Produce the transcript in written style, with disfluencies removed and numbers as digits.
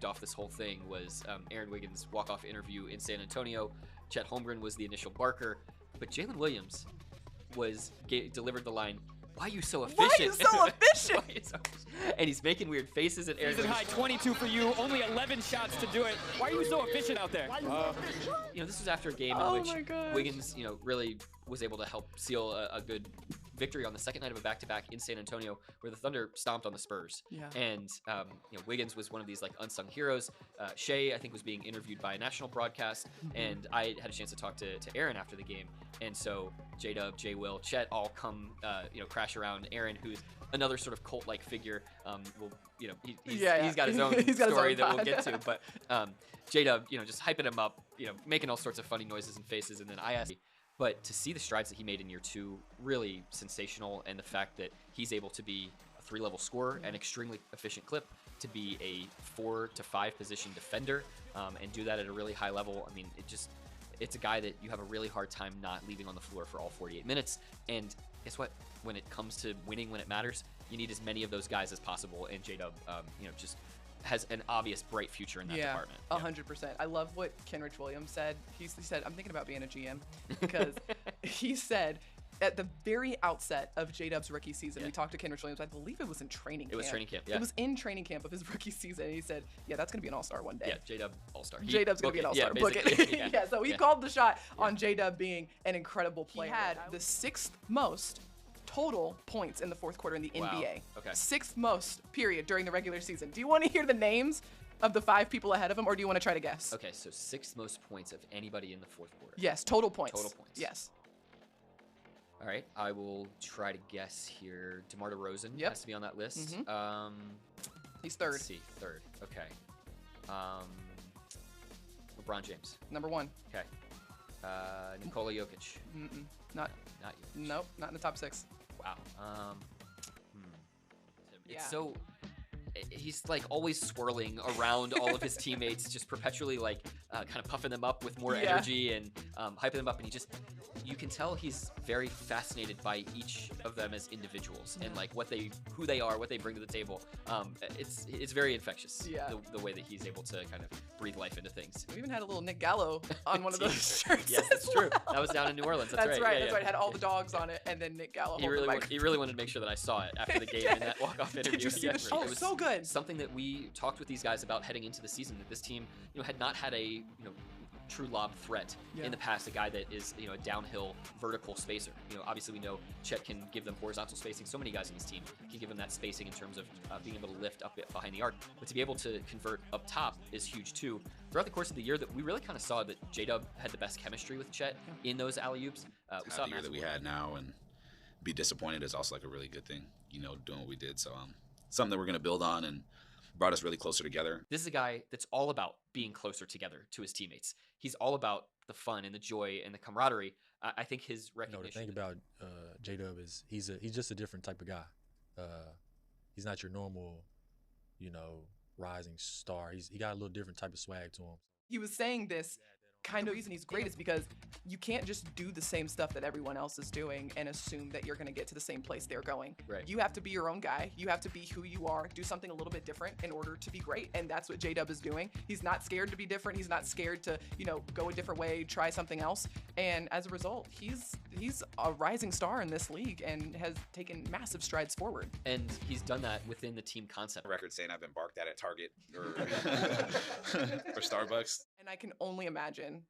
off this whole thing was Aaron Wiggins' walk-off interview in San Antonio. Chet Holmgren was the initial barker, but Jalen Williams delivered the line, "Why are you so efficient?" Why are you so efficient? And he's making weird faces at Aaron. Season high 22 for you, only 11 shots to do it. Why are you so efficient out there? This was after a game in which Wiggins, really was able to help seal a good victory on the second night of a back-to-back in San Antonio, where the Thunder stomped on the Spurs. Yeah. And Wiggins was one of these like unsung heroes. Shea, I think, was being interviewed by a national broadcast, and I had a chance to talk to Aaron after the game. And so J-Dub, J-Will, Chet all come crash around Aaron, who's another sort of cult-like figure. He's got his own story that we'll get to. But J-Dub, just hyping him up, making all sorts of funny noises and faces, and then I asked. But to see the strides that he made in year 2, really sensational, and the fact that he's able to be a 3-level scorer, an extremely efficient clip, to be a 4 to 5 position defender, and do that at a really high level. I mean, it's a guy that you have a really hard time not leaving on the floor for all 48 minutes. And guess what? When it comes to winning when it matters, you need as many of those guys as possible. And J-Dub, just has an obvious bright future in that department. 100%. I love what Kenrich Williams said. He said, "I'm thinking about being a GM," because he said at the very outset of J-Dub's rookie season, we talked to Kenrich Williams. I believe it was in training camp. It was training camp, yeah. It was in training camp of his rookie season. And he said, "Yeah, that's going to be an all-star one day." Yeah, J-Dub all-star. J-Dub's going to be an all-star. Book it. So he called the shot on J-Dub being an incredible player. He had the 6th most total points in the 4th quarter in the NBA. Okay. 6th most, period, during the regular season. Do you want to hear the names of the 5 people ahead of him, or do you want to try to guess? Okay, so 6th most points of anybody in the 4th quarter. Yes, total points. Total points. Yes. All right, I will try to guess here. DeMar DeRozan has to be on that list. He's 3rd. Let's see, 3rd. Okay. LeBron James. Number 1. Okay. Nikola Jokic. Not Jokic. Nope, not in the top 6. Wow. It's so. He's like always swirling around all of his teammates, just perpetually like kind of puffing them up with more energy and hyping them up, and you can tell he's very fascinated by each of them as individuals and like who they are, what they bring to the table. It's very infectious. The way that he's able to kind of breathe life into things. We even had a little Nick Gallo on one of those shirts. Yes, that's true. That was down in New Orleans. That's right. That's right. It had all the dogs on it, and then Nick Gallo. He really wanted to make sure that I saw it after the game in that walk-off interview. Did you see the show? It was so good. Something that we talked with these guys about heading into the season, that this team, had not had a true lob threat in the past, a guy that is a downhill vertical spacer. Obviously we know Chet can give them horizontal spacing. So many guys in his team can give them that spacing in terms of being able to lift up behind the arc, but to be able to convert up top is huge too. Throughout the course of the year, that we really kind of saw that J-Dub had the best chemistry with Chet in those alley-oops. We saw the year that we had now, and be disappointed is also like a really good thing, doing what we did. So something that we're going to build on, and brought us really closer together. This is a guy that's all about being closer together to his teammates. He's all about the fun and the joy and the camaraderie. I think his recognition. The thing about J-Dub is he's just a different type of guy. He's not your normal, rising star. He got a little different type of swag to him. He was saying this. The reason he's great is because you can't just do the same stuff that everyone else is doing and assume that you're going to get to the same place they're going. Right. You have to be your own guy. You have to be who you are, do something a little bit different in order to be great. And that's what J-Dub is doing. He's not scared to be different. He's not scared to, go a different way, try something else. And as a result, he's a rising star in this league and has taken massive strides forward. And he's done that within the team concept. Record saying I've been barked at Target or or Starbucks. And I can only imagine